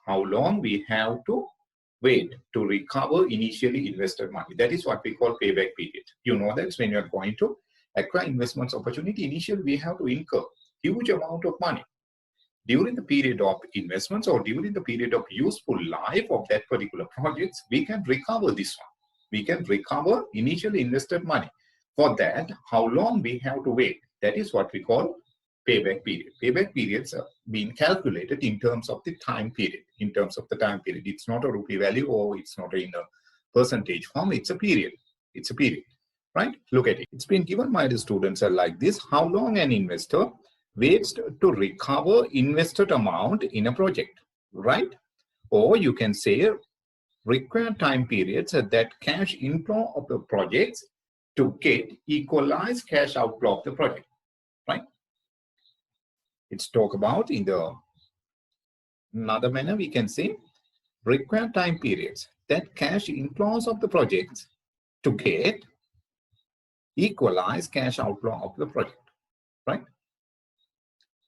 how long we have to wait to recover initially invested money. That is what we call payback period. You know that when you are going to acquire investments opportunity, initially we have to incur huge amount of money. During the period of investments or during the period of useful life of that particular project, we can recover this one. We can recover initially invested money. For that, how long we have to wait? That is what we call payback period. Payback periods are being calculated in terms of the time period. In terms of the time period, it's not a rupee value or it's not in a percentage form. It's a period. It's a period, right? Look at it. It's been given by the students are like this. How long an investor waits to recover invested amount in a project, right? Or you can say required time periods that cash inflow of the projects to get equalized cash outflow of the project, right? It's talked about in the another manner, we can say required time periods that cash inflows of the projects to get equalized cash outflow of the project, right?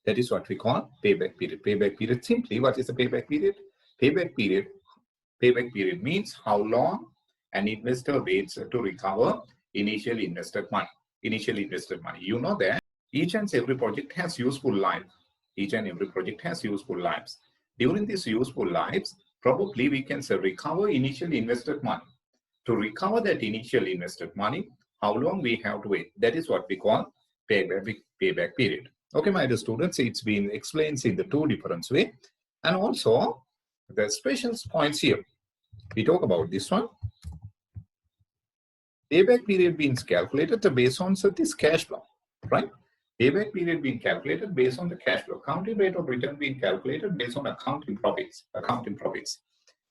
That is what we call payback period. Payback period, simply, what is a payback period? Payback period means how long an investor waits to recover initially invested money. You know that each and every project has useful life. Each and every project has useful lives. During these useful lives, probably we can say recover initially invested money. To recover that initially invested money, how long we have to wait? That is what we call payback period. Okay, my dear students, it's been explained in the two different ways. And also, the special points here. We talk about this one. Payback period being calculated based on this cash flow, right? Payback period being calculated based on the cash flow. Accounting rate of return being calculated based on accounting profits.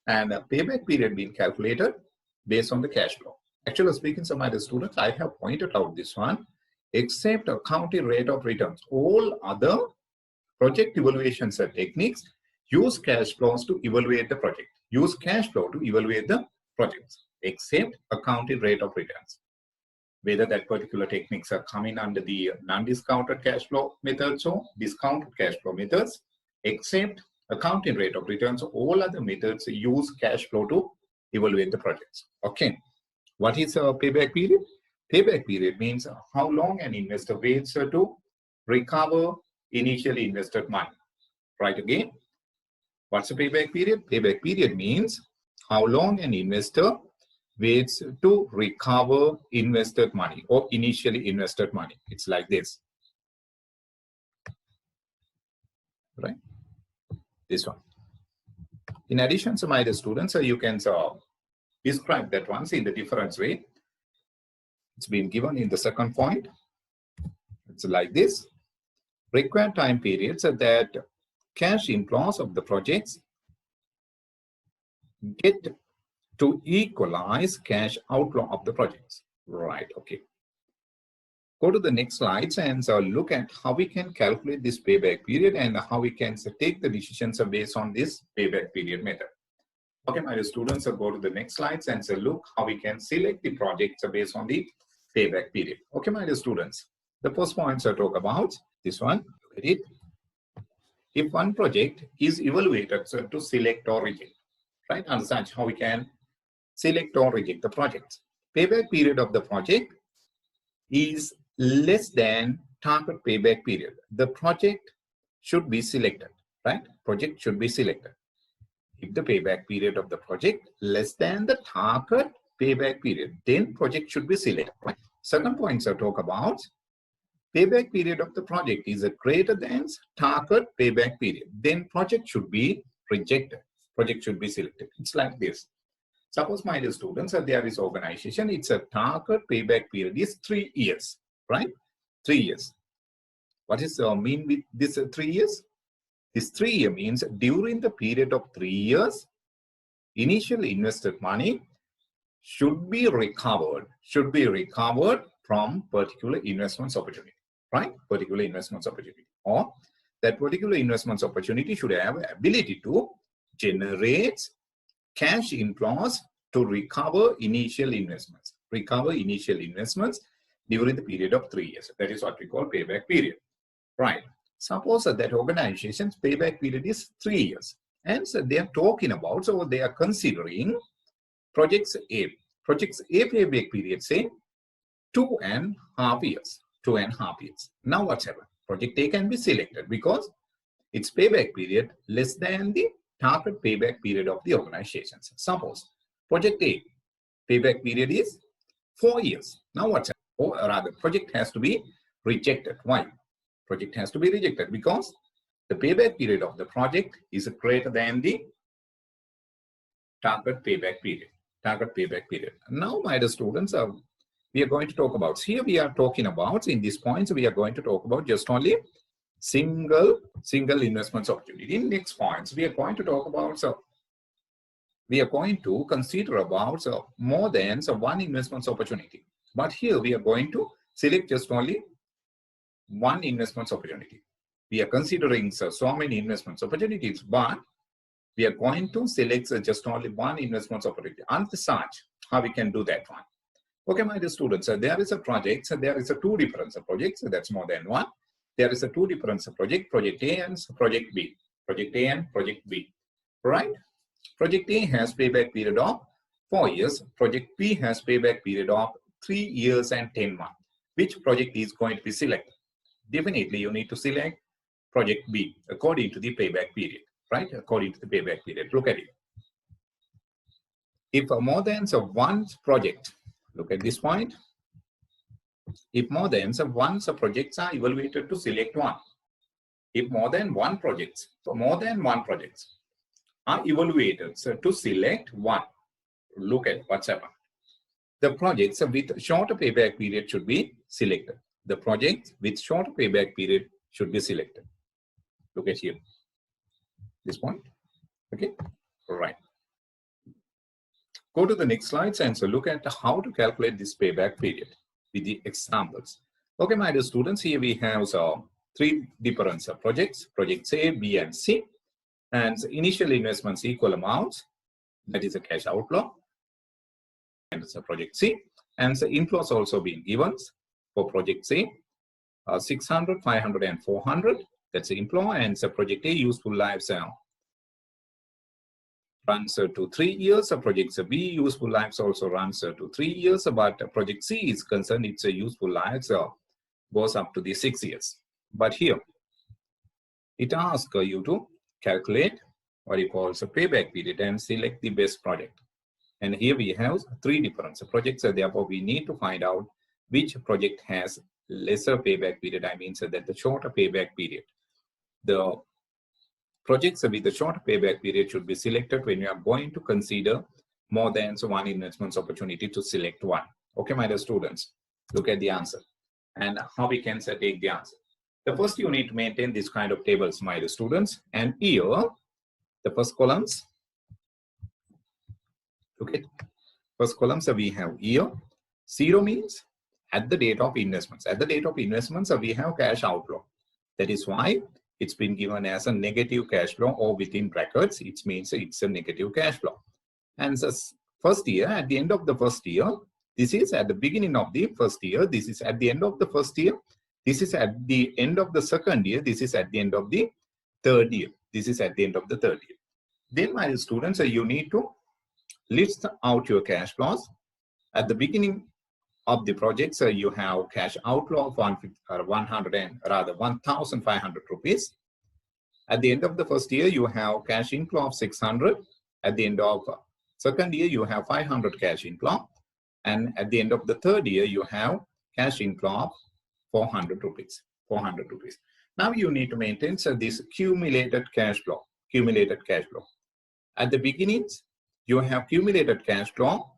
And payback period being calculated based on the cash flow. Actually speaking, some of the students, I have pointed out this one. Except accounting rate of returns, all other project evaluations and techniques use cash flows to evaluate the project. Use cash flow to evaluate the projects, except accounting rate of returns. Whether that particular techniques are coming under the non-discounted cash flow methods or discounted cash flow methods, except accounting rate of returns, all other methods use cash flow to evaluate the projects. Okay, what is a payback period? Payback period means how long an investor waits to recover initially invested money. Right again, what's a payback period? Payback period means how long an investor waits to recover invested money or initially invested money. It's like this, right? This one. In addition, to my students, you can describe that once in the different way. It's been given in the second point. It's like this. Required time periods that cash inflows of the projects get to equalize cash outflow of the projects. Right, okay. Go to the next slides and look at how we can calculate this payback period and how we can take the decisions based on this payback period method. Okay, my students, go to the next slides and look how we can select the projects based on the payback period. Okay, my dear students, the first points I talk about this one. Look at it. If one project is evaluated to select or reject, right? Understand how we can select or reject the project. Payback period of the project is less than target payback period. The project should be selected, right? Project should be selected. If the payback period of the project less than the target payback period, then project should be selected, right? Second points I talk about, payback period of the project is greater than target payback period, then project should be rejected. Project should be selected. It's like this. Suppose my dear students, there is organization, it's a target payback period is 3 years, right? 3 years. What is mean with this 3 years? This 3 year means during the period of 3 years, initial invested money should be recovered from particular investments opportunity, right? Particular investments opportunity, or that particular investments opportunity should have ability to generate cash inflows to recover initial investments. During the period of 3 years. That is what we call payback period, right? Suppose that organization's payback period is 3 years And so they are talking about, so they are considering projects A. Projects A payback period, say 2.5 years. 2.5 years. Now what's happened? Project A can be selected because its payback period less than the target payback period of the organizations. Suppose project A payback period is 4 years. Now what's happened? Or rather, project has to be rejected. Why? Project has to be rejected because the payback period of the project is greater than the target payback period. Target payback period. Now, my dear students, we are going to talk about, here we are talking about, in these points, we are going to talk about just only single investments opportunity. In next points, we are going to talk about, we are going to consider about more than one investments opportunity. But here we are going to select just only one investments opportunity. We are considering so many investments opportunities, but we are going to select just only one investments opportunity. And such, how we can do that one. Okay, my dear students, there is a project, there is a two different projects, that's more than one. There is a two different project, project A and project B. Project A and project B, right? Project A has payback period of 4 years. Project B has payback period of 3 years and 10 months. Which project is going to be selected? Definitely, you need to select project B according to the payback period, right? According to the payback period. Look at it. If more than one project, look at this point. If more than one projects are evaluated to select one. If more than one projects, are evaluated to select one. Look at what's happened. The projects with shorter payback period should be selected. The projects with shorter payback period should be selected. Look at here. This point. Okay. All right. Go to the next slides and so look at how to calculate this payback period with the examples. Okay, my dear students, here we have three different projects, projects A, B, and C. And initial investments equal amounts, that is a cash outflow. And it's a project C. And the inflows also being given for project C, 600, 500, and 400. That's the inflow. And the project A useful lives runs to 3 years. Project B useful lives also runs to 3 years. But project C is concerned, its useful lives goes up to the 6 years. But here, it asks you to calculate what you call the payback period and select the best project. And here we have three different projects. So therefore, we need to find out which project has lesser payback period. I mean, so that the shorter payback period. The projects with the shorter payback period should be selected when you are going to consider more than one investment opportunity to select one. Okay, my dear students, look at the answer and how we can take the answer. The first, you need to maintain this kind of tables, my dear students. And here, the first columns, look at first column, so we have year. 0 means at the date of investments. At the date of investments, we have cash outflow. That is why it's been given as a negative cash flow, or within brackets, it means it's a negative cash flow. And the first year, at the end of the first year, this is at the beginning of the first year, this is at the end of the first year, this is at the end of the second year, this is at the end of the third year, this is at the end of the third year. Then, my students, you need to list out your cash flows. At the beginning of the project, so you have cash outflow of 1,500 rupees. At the end of the first year, you have cash inflow of 600. At the end of second year, you have 500 cash inflow. And at the end of the third year, you have cash inflow of 400 rupees. 400 rupees. Now you need to maintain this cumulated cash flow. Cumulated cash flow. At the beginnings, you have cumulated cash flow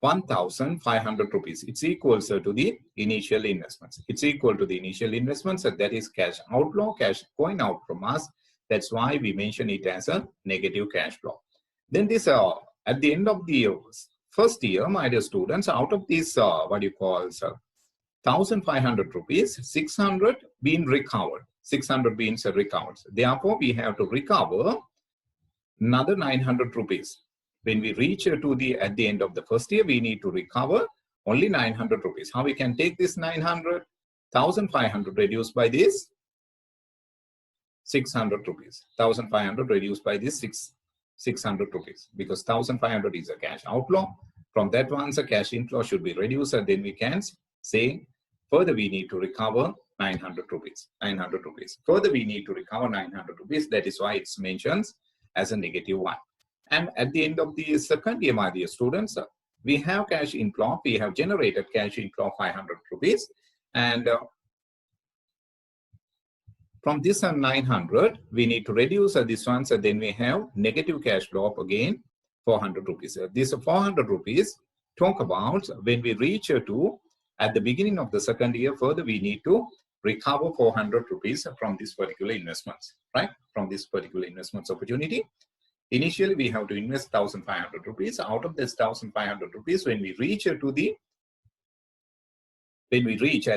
1,500 rupees. It's equal to the initial investments. It's equal to the initial investments. So that is cash outflow, cash going out from us. That's why we mention it as a negative cash flow. Then this at the end of the first year, my dear students, out of this what you call 1,500 rupees, 600 being recovered. 600 being recovered. Therefore, we have to recover another 900 rupees. When we reach to the at the end of the first year, we need to recover only 900 rupees. How we can take this 900? 1,500 reduced by this 600 rupees. 1,500 reduced by this 600 rupees, because 1,500 is a cash outflow. From that one, the cash inflow should be reduced, and then we can say further we need to recover 900 rupees. 900 rupees. Further we need to recover 900 rupees. That is why it's mentioned as a negative one. And at the end of the second year, my dear students, we have cash inflow. We have generated cash inflow of 500 rupees. And from this 900, we need to reduce this one. So then we have negative cash flow of again 400 rupees. This 400 rupees talk about when we reach to at the beginning of the second year, further we need to recover 400 rupees from this particular investments, right? From this particular investments opportunity. Initially, we have to invest 1,500 rupees. Out of this 1,500 rupees, when we reach at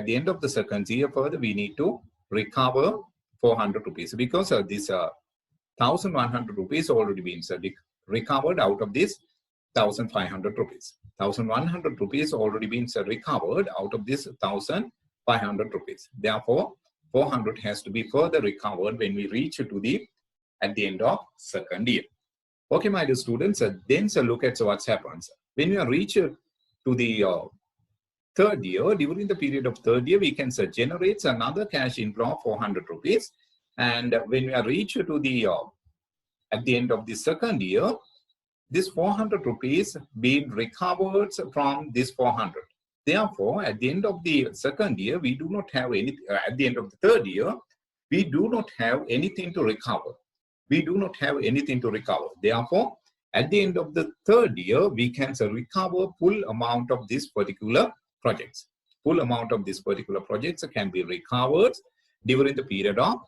the end of the second year, further we need to recover 400 rupees, because this 1,100 rupees already been recovered out of this 1,500 rupees. 1,100 rupees already been recovered out of this 1,500 rupees. Therefore, 400 has to be further recovered when we reach to at the end of second year. Okay, my dear students, then look at what happens. When we are reached to the third year, during the period of third year, we can generate another cash inflow of 400 rupees. And when we are reached to the at the end of the second year, this 400 rupees being recovered from this 400. Therefore, at the end of the second year, we do not have any. At the end of the third year, we do not have anything to recover. We do not have anything to recover. Therefore, at the end of the third year, we can recover full amount of this particular projects. Full amount of this particular projects can be recovered during the period of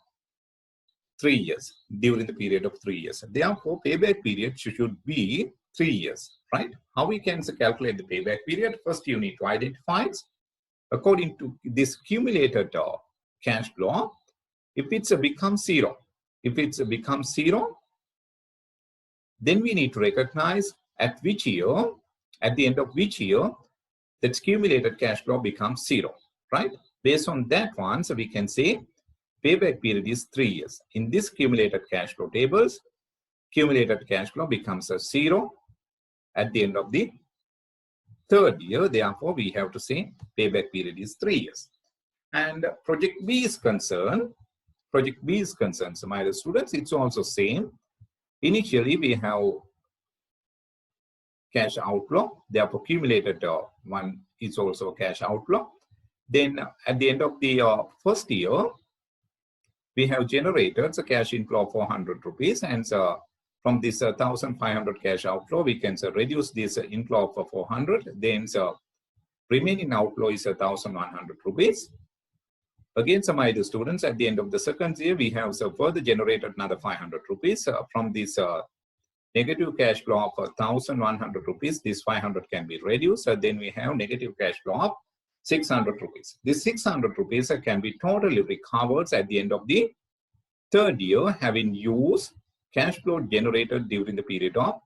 3 years. During the period of 3 years. Therefore, payback period should be 3 years, right? How we can calculate the payback period? First, you need to identify, according to this cumulated cash flow, if it's become zero. If it's become zero, then we need to recognize at which year, at the end of which year, that cumulated cash flow becomes zero, right? Based on that one, so we can say payback period is 3 years. In this cumulated cash flow tables, cumulated cash flow becomes a zero at the end of the third year. Therefore, we have to say payback period is 3 years. And project B is concerned. Project B is concerned, so my dear students, it's also same. Initially, we have cash outflow. Therefore, cumulated one is also cash outflow. Then at the end of the first year, we have generated the cash inflow of 400 rupees. And from this 1,500 cash outflow, we can reduce this inflow of 400. Then remaining outflow is 1,100 rupees. Again, some my dear students, at the end of the second year, we have further generated another 500 rupees. From this negative cash flow of 1,100 rupees, this 500 can be reduced. Then we have negative cash flow of 600 rupees. This 600 rupees can be totally recovered at the end of the third year, having used cash flow generated during the period of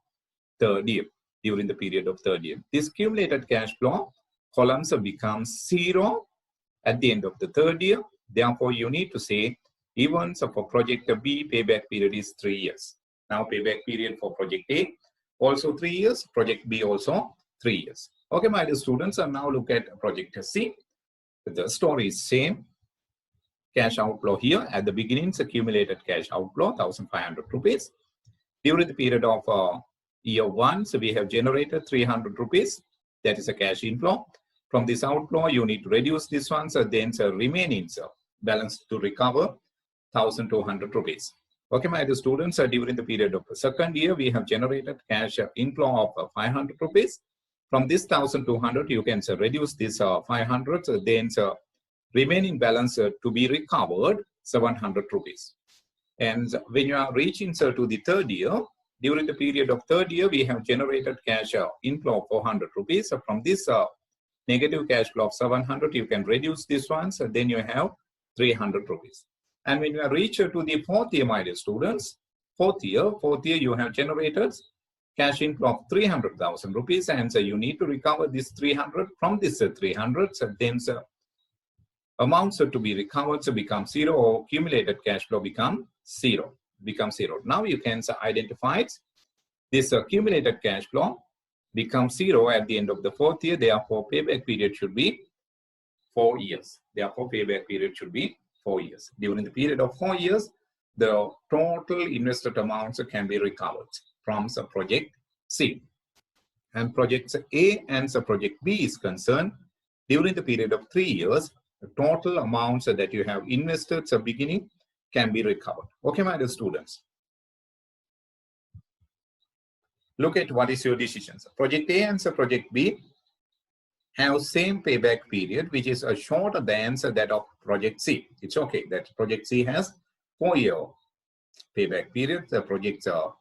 third year. During the period of third year, this cumulated cash flow columns becomes zero at the end of the third year. Therefore, you need to say even so for project B, payback period is 3 years. Now, payback period for project A also 3 years, project B also 3 years. Okay, my dear students, and now look at project C. The story is same. Cash outflow here at the beginning, accumulated cash outflow 1,500 rupees. During the period of year 1, so we have generated 300 rupees. That is a cash inflow. From this outflow, you need to reduce this one, so then remaining balance to recover 1,200 rupees. Okay, my dear students, during the period of the second year, we have generated cash inflow of 500 rupees. From this 1,200, you can reduce this 500, then remaining balance to be recovered 700 rupees. And when you are reaching to the third year, during the period of third year, we have generated cash inflow of 400 rupees. So from this negative cash flow of 700, you can reduce this one, so then you have 300 rupees. And when you are reached to the fourth year, my dear students, fourth year, you have generated cash inflow of 300,000 rupees, and so you need to recover this 300 from this 300, so then amounts to be recovered so become zero, or accumulated cash flow become zero, become zero. Now you can identify this accumulated cash flow becomes zero at the end of the fourth year. Therefore, payback period should be 4 years. Therefore, payback period should be 4 years. During the period of 4 years, the total invested amounts can be recovered from the project C. And project A and the project B is concerned, during the period of 3 years, the total amounts that you have invested at the beginning can be recovered. Okay, my dear students. Look at what is your decisions. Project A and the project B have same payback period, which is a shorter than that of project C. It's okay that project C has 4-year payback period. The project A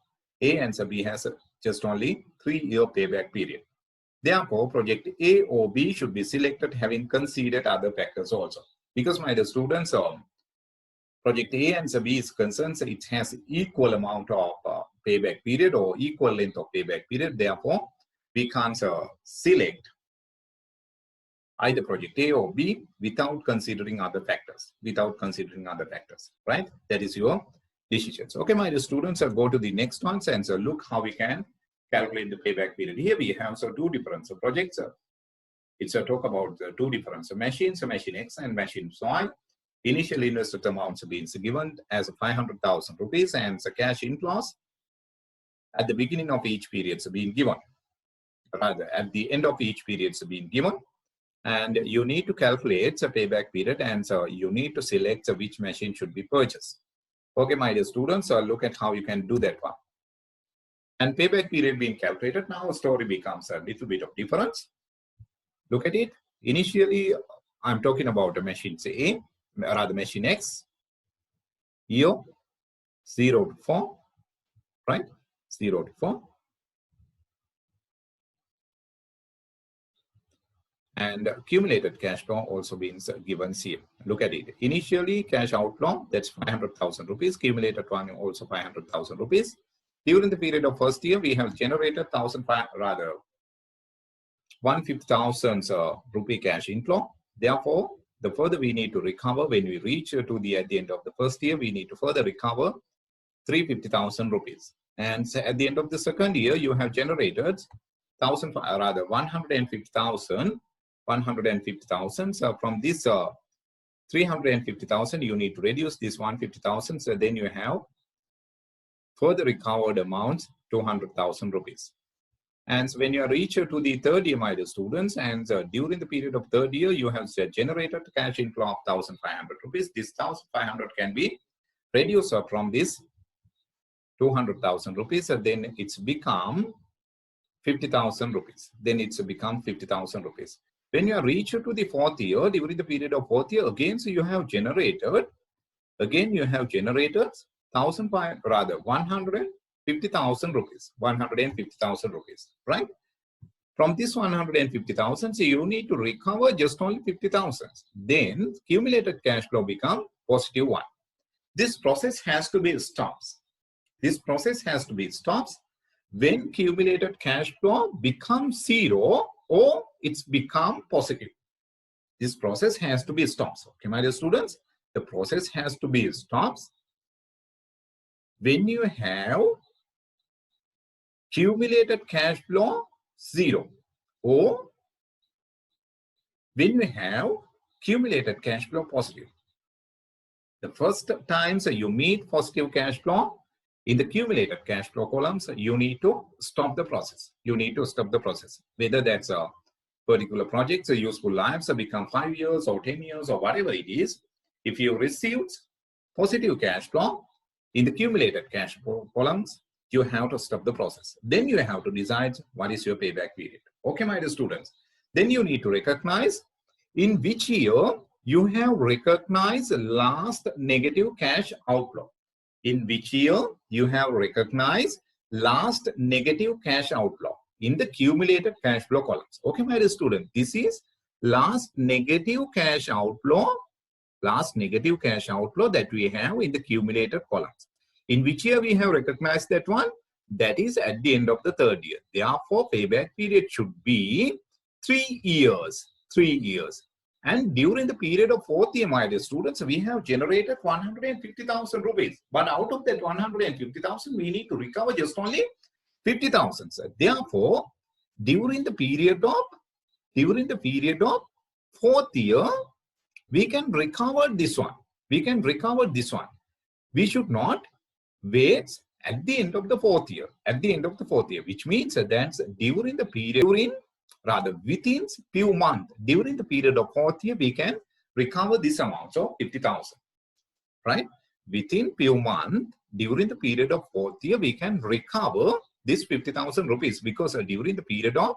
and B has just only 3-year payback period. Therefore, project A or B should be selected having considered other factors also. Because my dear students, project A and B is concerned, so it has equal amount of payback period or equal length of payback period. Therefore, we can't select either project A or B without considering other factors. Right? That is your decisions. Okay, my dear students, I'll go to the next one and look how we can calculate the payback period. Here we have two different projects. It's a talk about the two different machines, machine X and machine Y. Initial invested amounts have been given as 500,000 rupees and the cash inflows at the beginning of each period have been given. Rather, at the end of each period have been given. And you need to calculate the payback period, and so you need to select which machine should be purchased. Okay, my dear students, look at how you can do that one. And payback period being calculated, now a story becomes a little bit of difference. Look at it. Initially, I'm talking about a machine A, rather machine X, year 0 to 4, right? 0 to 4. And accumulated cash flow also being given here. Look at it. Initially, cash outflow, that's 500,000 rupees. Accumulated one also 500,000 rupees. During the period of first year, we have generated 150,000 rupee cash inflow. Therefore, the further we need to recover when we reach to the at the end of the first year, we need to further recover 350,000 rupees. And at the end of the second year, you have generated 150,000. So from this 350,000, you need to reduce this 150,000. So then you have further recovered amounts 200,000 rupees. And so when you reach to the third year, my dear students, and during the period of third year, you have generated cash inflow of 1,500 rupees. This 1,500 can be reduced from this 200,000 rupees. So then it's become 50,000 rupees. Then it's become 50,000 rupees. When you reach to the fourth year, during the period of fourth year, again, so you have generated, 150,000 rupees, 150,000 rupees, right? From this 150,000, so you need to recover just only 50,000. Then cumulated cash flow become positive 1. This process has to be stopped. This process has to be stopped when cumulated cash flow becomes 0 or it's become positive. This process has to be stopped. Okay, my dear students, the process has to be stopped when you have cumulated cash flow 0 or when you have cumulated cash flow positive. The first times you meet positive cash flow in the cumulated cash flow columns, you need to stop the process. You need to stop the process. Whether that's a particular project's useful lives become 5 years or 10 years or whatever it is, if you received positive cash flow in the cumulated cash flow columns, you have to stop the process. Then you have to decide what is your payback period. Okay, my dear students. Then you need to recognize in which year you have recognized last negative cash outflow. In which year you have recognized last negative cash outflow in the cumulated cash flow columns. Okay, my dear student, this is last negative cash outflow that we have in the cumulated columns. In which year we have recognized that one? That is at the end of the third year. Therefore, payback period should be 3 years. 3 years. And during the period of fourth year, my dear students, we have generated 150,000 rupees. But out of that 150,000, we need to recover just only 50,000. Therefore, during the period of fourth year, we can recover this one. We can recover this one. We should not wait at the end of the fourth year. At the end of the fourth year, which means that during the period, within few months, during the period of fourth year, we can recover this amount of 50,000. Right? Within few months, during the period of fourth year, we can recover this 50,000 rupees because during the period of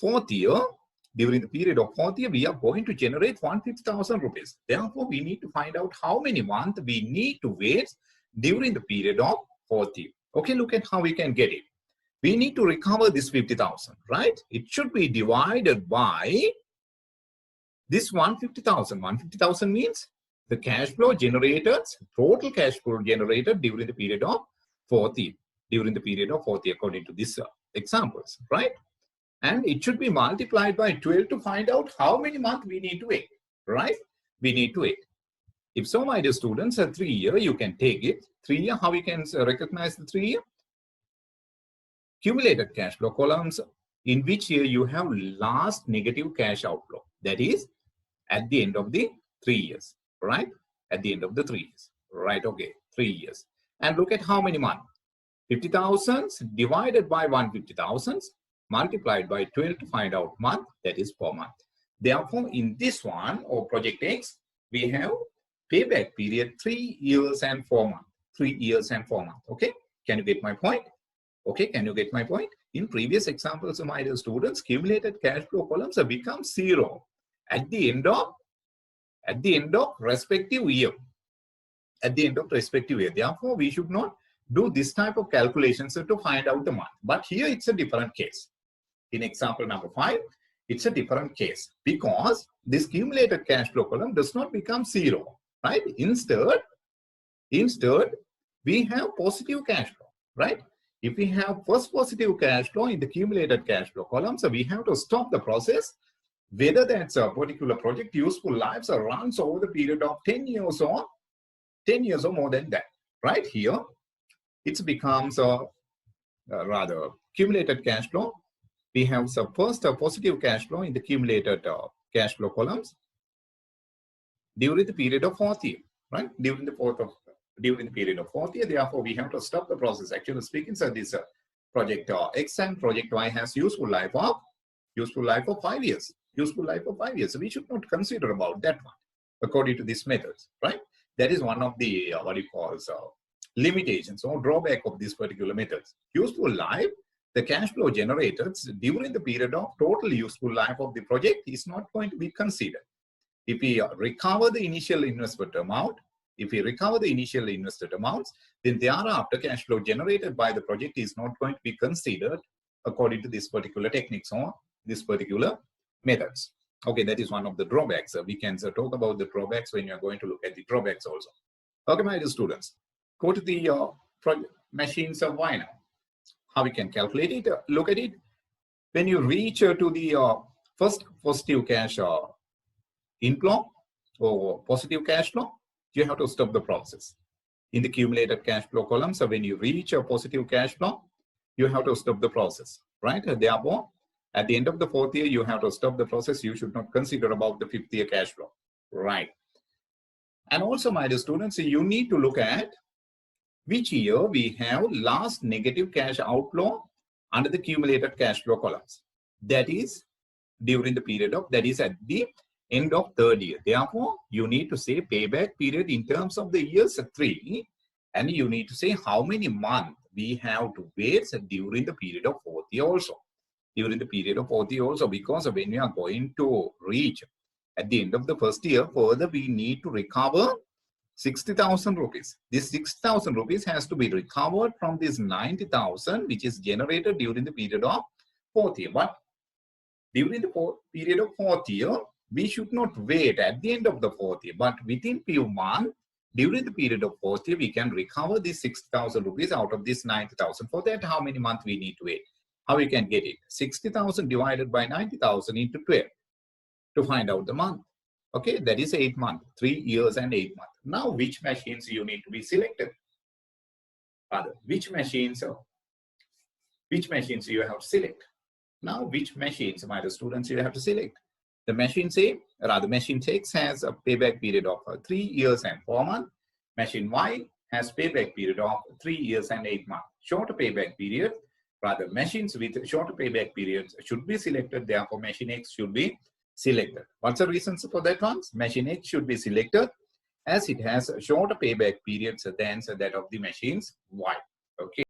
fourth year, we are going to generate 150,000 rupees. Therefore, we need to find out how many months we need to wait during the period of fourth year. Okay, look at how we can get it. We need to recover this 50,000, right? It should be divided by this 150,000. 150,000 means the cash flow generated, total cash flow generated during the period of fourth year. During the period of fourth year, according to these examples, right? And it should be multiplied by 12 to find out how many months we need to wait, right? We need to wait. If so, my dear students, a 3 year, you can take it. 3 year, how we can recognize the 3 year? Cumulated cash flow columns, in which year you have last negative cash outflow. That is at the end of the 3 years, right? At the end of the 3 years, right? Okay, 3 years. And look at how many months. 50,000 divided by 150,000 multiplied by 12 to find out month, that is per month. Therefore, in this one, or project X, we have payback period 3 years and 4 months. 3 years and 4 months. Okay, can you get my point? Okay, can you get my point? In previous examples of my dear students, cumulated cash flow columns have become 0 at the end of respective year. At the end of respective year. Therefore, we should not do this type of calculations to find out the month. But here it's a different case. In example number 5, it's a different case because this cumulated cash flow column does not become 0, right? Instead, we have positive cash flow, right? If we have first positive cash flow in the cumulated cash flow column, so we have to stop the process, whether that's a particular project useful lives or runs over the period of 10 years or more than that, right? Here, it becomes rather cumulated cash flow. We have first a positive cash flow in the cumulated cash flow columns during the period of fourth year, right? During the period of fourth year, therefore we have to stop the process. Actually speaking, so this project X and project Y has useful life of 5 years. Useful life of 5 years. So we should not consider about that one according to these methods, right? That is one of the limitations or drawback of this particular methods. Useful life, the cash flow generated during the period of total useful life of the project is not going to be considered. If we recover the initial investment amount, then thereafter cash flow generated by the project is not going to be considered according to this particular techniques or this particular methods. Okay, that is one of the drawbacks. We can talk about the drawbacks when you are going to look at the drawbacks also. Okay, my dear students, go to the machines of Y now. How we can calculate it? Look at it. When you reach to the first positive cash inflow or positive cash flow, you have to stop the process. In the cumulated cash flow column, so when you reach a positive cash flow, you have to stop the process, right? Therefore, at the end of the fourth year, you have to stop the process. You should not consider about the fifth year cash flow, right? And also, my dear students, you need to look at which year we have last negative cash outflow under the cumulated cash flow columns. That is during the period of, that is at the end of third year. Therefore, you need to say payback period in terms of the years 3, and you need to say how many months we have to wait during the period of fourth year also. During the period of fourth year also, because when we are going to reach at the end of the first year, further we need to recover 60,000 rupees. This 6,000 rupees has to be recovered from this 90,000 which is generated during the period of fourth year. But during the period of fourth year, we should not wait at the end of the fourth year, but within few months, during the period of fourth year, we can recover this 6,000 rupees out of this 90,000. For that, how many months we need to wait? How we can get it? 60,000 divided by 90,000 into 12. to find out the month. Okay, that is 8 months, 3 years and 8 months. Now, which machines you need to be selected? Rather, which machines you have to select? Now, which machines, my dear students, you have to select? The machine A, rather machine X has a payback period of 3 years and 4 months. Machine Y has payback period of 3 years and 8 months. Shorter payback period, rather machines with shorter payback periods should be selected. Therefore, machine X should be selected. What's the reasons for that one? Machine X should be selected as it has shorter payback periods than that of the machines Y. Okay.